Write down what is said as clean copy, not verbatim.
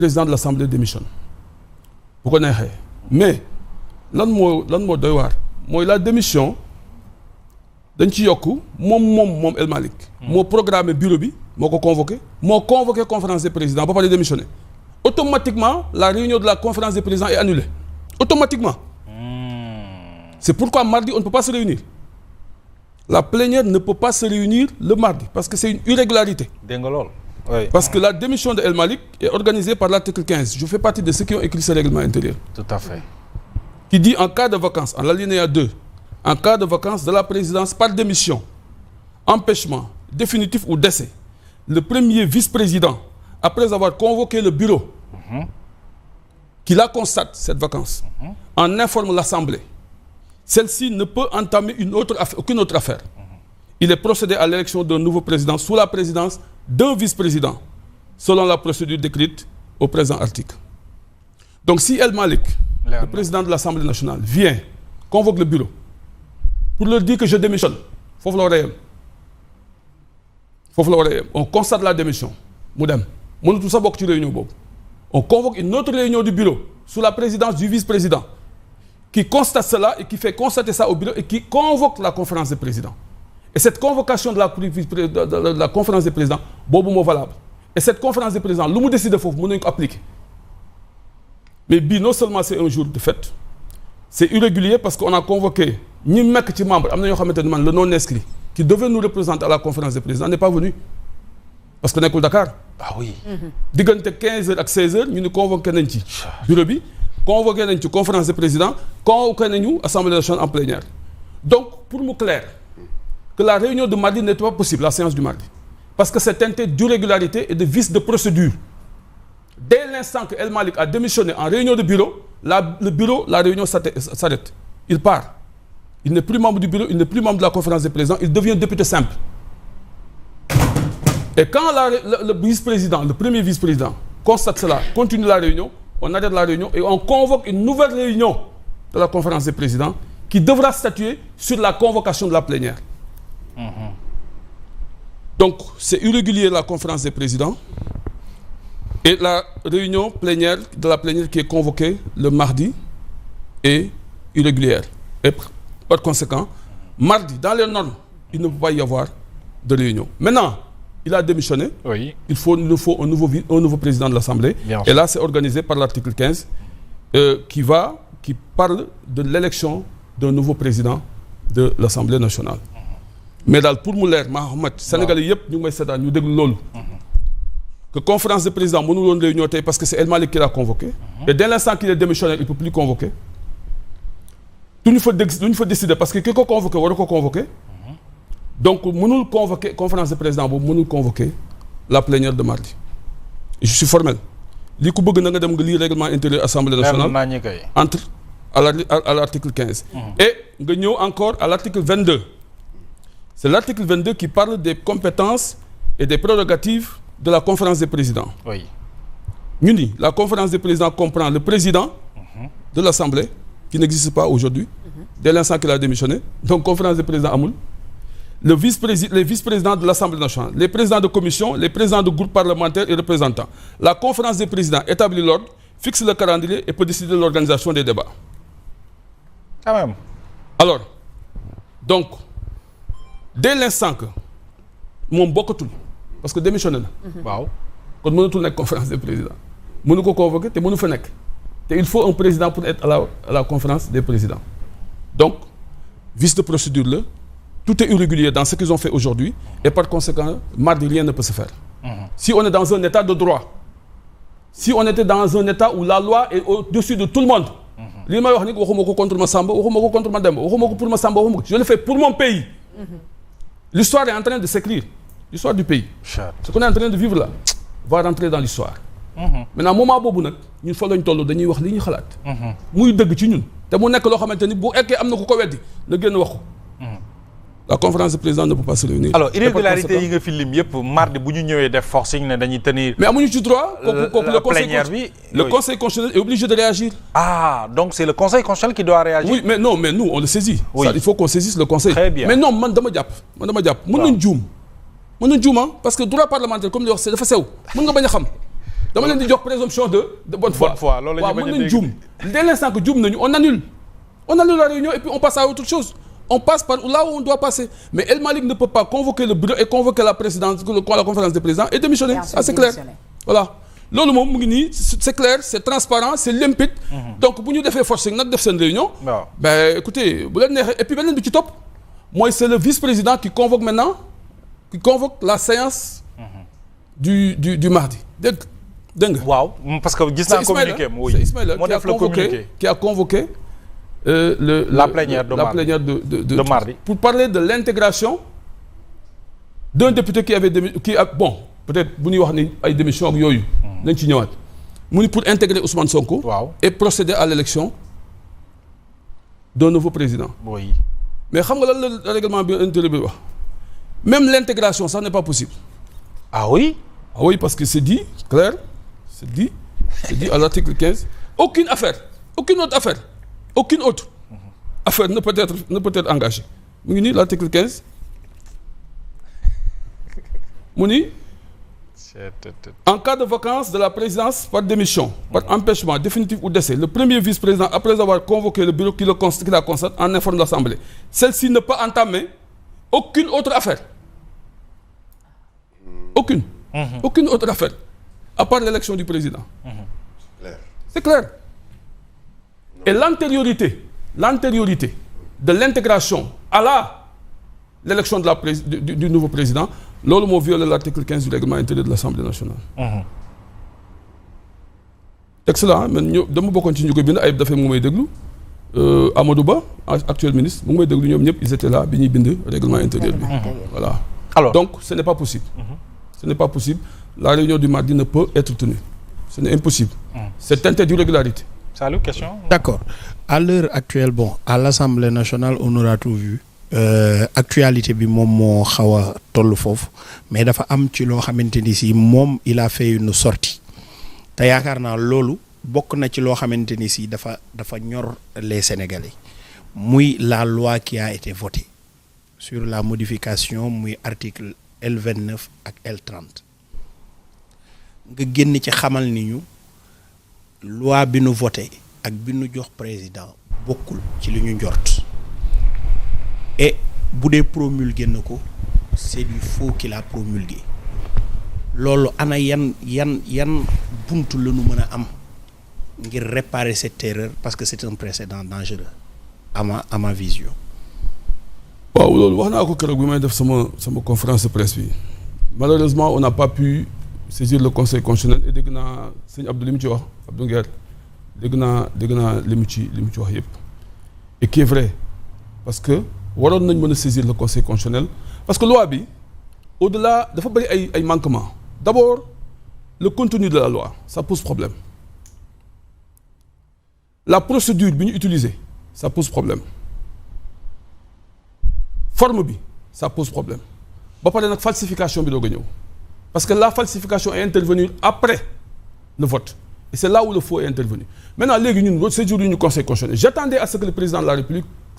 président de l'Assemblée démissionne bu ko neexee mais lan moo doy waar mooy la démission dañ ci yokk moom El Malick moo programmé bureau bi moo ko convoqué conférence des présidents ba pare démissionné automatiquement la réunion de la conférence des présidents est annulée automatiquement. C'est pourquoi mardi on ne peut pas se réunir. La plénière ne peut pas se réunir le mardi parce que c'est une irrégularité. Dégg nga lool. Oui. Parce que la démission de El Malick est organisée par l'article 15. Je fais partie de ceux qui ont écrit ce règlement intérieur. Tout à fait. Qui dit en cas de vacances, en l'alinéa 2, en cas de vacances de la présidence par démission, empêchement définitif ou décès, le premier vice-président, après avoir convoqué le bureau, qui la constate, cette vacance, en informe l'Assemblée. Celle-ci ne peut entamer aucune autre affaire. Il est procédé à l'élection d'un nouveau président sous la présidence d'un vice-président, selon la procédure décrite au présent article. Donc si El Malick, le président de l'Assemblée nationale, vient, convoque le bureau, pour leur dire que je démissionne, foofu la war a yem. On constate la démission mu dem mënatu sa bokk ci réunion boobu. On convoque une autre réunion du bureau sous la présidence du vice-président qui constate cela et qui fait constater ça au bureau et qui convoque la conférence des présidents. Et cette convocation de la conférence des présidents boobu moo valable. Et cette conférence des présidents lu mu décide foofu mën nañu ko appliquer. Mais bii non seulement c'est un jour de fête, c'est irrégulier parce qu'on a convoqué ñi nekk ci membre am na ñoo xamante ne man le non inscrit qui devait nous représenter à la conférence des présidents n'est pas venu parce que nekkul Dakar. Ah oui. Diggante 15h ak 16h ñu ni convoqué nañ ci bureau bi convoqué nañ ci conférence des présidents convoqué nañu assemblée nationale en plénière. Donc pour mu clair que la réunion de mardi n'était pas possible, la séance du mardi, parce que c'est teinté d'irrégularité et de vice de procédure. Dès l'instant que El Malick a démissionné en réunion de bureau, la réunion s'arrête. Il part. Il n'est plus membre du bureau, il n'est plus membre de la conférence des présidents, il devient député simple. Et quand le vice-président, le premier vice-président, constate cela, continue la réunion, on arrête la réunion et on convoque une nouvelle réunion de la conférence des présidents qui devra statuer sur la convocation de la plénière. Donc, c'est irrégulier la conférence des présidents et la réunion plénière de la plénière qui est convoquée le mardi est irrégulière. Et par conséquent, mardi, dans les normes, il ne peut pas y avoir de réunion. Maintenant, il a démissionné. Oui. Il nous faut un nouveau président de l'Assemblée. Et là, c'est organisé par l'article 15 qui parle de l'élection d'un nouveau président de l'Assemblée nationale. Mais daal pour mu leer Mahamad Sénégalais yëpp ñu ngi may seetaan ñu déglu loolu. Que conférence de président mënul woon réunion tey parce que c'est El Malick qui l'a convoqué. Et dès l'instant qu'il est démissionnaire, il ne peut plus convoquer. duñu fa décider parce que ki ko convoqué war ko convoquer. Donc mënul convoquer conférence de président boobu mënul convoquer la plénière de mardi. Je suis formel. li ku bëgg na nga dem nga lire règlement intérieur Assemblée nationale à l'article 15. Et nga ñëw encore à l'article 22. C'est l'article 22 qui parle des compétences et des prérogatives de la conférence des présidents. Oui. Ñu ni la conférence des présidents comprend le président de l'Assemblée qui n'existe pas aujourd'hui dès l'instant qu'il a démissionné. Donc conférence des présidents amul. Les vice-présidents de l'Assemblée nationale, les présidents de commission, les présidents de groupes parlementaires et représentants. La conférence des présidents établit l'ordre, fixe le calendrier et peut décider de l'organisation des débats. Quand même. Alors, donc, dès l'instant que moom bokkatul parce que démissionné na. waaw kon mënatul nekk conférence des présidents. mënu ko convoquer te mënu fa nekk. te il faut un président pour être à la conférence des présidents. Donc, vice de procédure là. Tout est irrégulier dans ce qu'ils ont fait aujourd'hui et par conséquent, mardi, rien ne peut se faire. Si on est dans un état de droit, si on était dans un état où la loi est au-dessus de tout le monde, li may wax ni waxuma ko contre ma Samba, waxuma ko contre ma Demba, waxuma ko pour ma Samba, waxuma ko. Je le fais pour mon pays. L'histoire est en train de s'écrire. L'histoire du pays. Ce qu'on est en train de vivre là va rentrer dans l'histoire. Maintenant moment boobu nag ñun fa lañ toll dañuy wax li ñu xalaat. muy dëgg ci ñun te mu nekk loo xamante ni bu ekkee am na ku ko weddi na génn wax ko. La conférence de président ne peut pas se réunir. Alors irrégularité yi nga fi lim yëpp mardi bu ñu ñëwee def forcing ne dañuy tenir. Mais amuñu ci droit. Le conseil constitutionnel est obligé de réagir. Ah donc c'est le conseil constitutionnel qui doit réagir. Oui mais non mais nous on le saisit. Oui. Ça, il faut qu'on saisisse le conseil. Très bien. Mais non man dama jàpp mën nañ juum parce que droit parlementaire comme li wax c'est dafa sew mën nga bañ a xam. dama leen di jox présomption de bonne foi. loolu la ñu mën nañ juum dès l'instant que juum nañu on annule la réunion et puis on passe à autre chose. On passe par là où on doit passer. Mais El Malick ne peut pas convoquer le bureau et convoquer la présidence, la conférence des présidents et démissionner. Ça, c'est clair. Voilà. Loolu moom mu ngi nii c'est clair, c'est transparent, c'est limpide. Donc bu ñu defee forcing nag def seen réunion. Ben écoutez bu leen neexee et puis beneen bi ci topp mooy c'est le vice-président qui convoque maintenant, qui convoque la séance du mardi. Dégg nga. Waaw parce que gis naa communiqué mooy. C'est Ismaïla qui a convoqué. La plénière de mardi pour parler de l'intégration d'un député qui a bon peut-être bu ñuy wax ni ay démission ak yooyu nañ ci ñëwaat mu ni pour intégrer Ousmane Sonko et procéder à l'élection d'un nouveau président mais xam nga lan la règlement bi intérieur bi wax même l'intégration ça n'est pas possible ah oui parce que c'est dit clair c'est dit à l'article 15 aucune autre affaire ne peut être engagée mu ngi nii l'article 15 mu ni en cas de vacance de la présidence par démission par empêchement définitif ou décès le premier vice-président après avoir convoqué le bureau qui la constate en informe l'Assemblée celle-ci ne peut entamer aucune autre affaire aucune autre affaire à part l'élection du président c'est clair et l'antériorité de l'intégration à l'élection du nouveau président loolu moo violé l'article 15 du règlement intérieur de l'Assemblée nationale. Excellent man dama bokkoon ci ñu ko bind Ayib Daffé mu ngi may déglu Amadou Ba actuel ministre mu ngi may déglu ñoom ñëpp ils étaient là bi ñuy bind règlement intérieur bi. Voilà. Alors donc ce n'est pas possible. Ce n'est pas possible la réunion du mardi ne peut être tenue. Ce n'est impossible. C'est teinté d'irrégularité. Salut, question. D'accord. À l'heure actuelle, à l'Assemblée nationale, on aura tout vu. Actualité bi moom moo xaw a toll foofu mais dafa am ci loo xamante ni si moom il a fait une sortie te yaakaar naa loolu bokk na ci loo xamante ni si dafa ñor les Sénégalais muy la loi qui a été votée sur la modification muy article L29 ak L30 nga génn ci xamal ni ñu loi bi nu voté ak bi nu jox président bokkul ci li ñu njort et bu dee promulgué na ko c'est du faux qu'il a promulgué loolu ana yan buntu la ñu mën a am ngir réparer cette erreur parce que c'est un précédent dangereux à ma vision. waaw loolu wax naa ko keroog bi may def sama conférence de presse bi malheureusement on n'a pas pu saisir le conseil constitutionnel et dégg naa sëñ Abdou li mu ci wax Abdou Nguer dégg naa li mu ci wax yëpp et qui est vrai parce que waroon nañ mën a saisir le conseil constitutionnel parce que loi bi au-delà dafa bëri ay manquements d'abord le contenu de la loi ça pose problème la procédure bi ñu utiliser ça pose problème forme bi ça pose problème ba pare nag falsification bi doog a ñëw parce que la falsification est intervenue après le vote et c'est là où le faux est intervenu maintenant léegi ñun saisir ñu conseil constitutionnel j'attendais à ce que le président de la République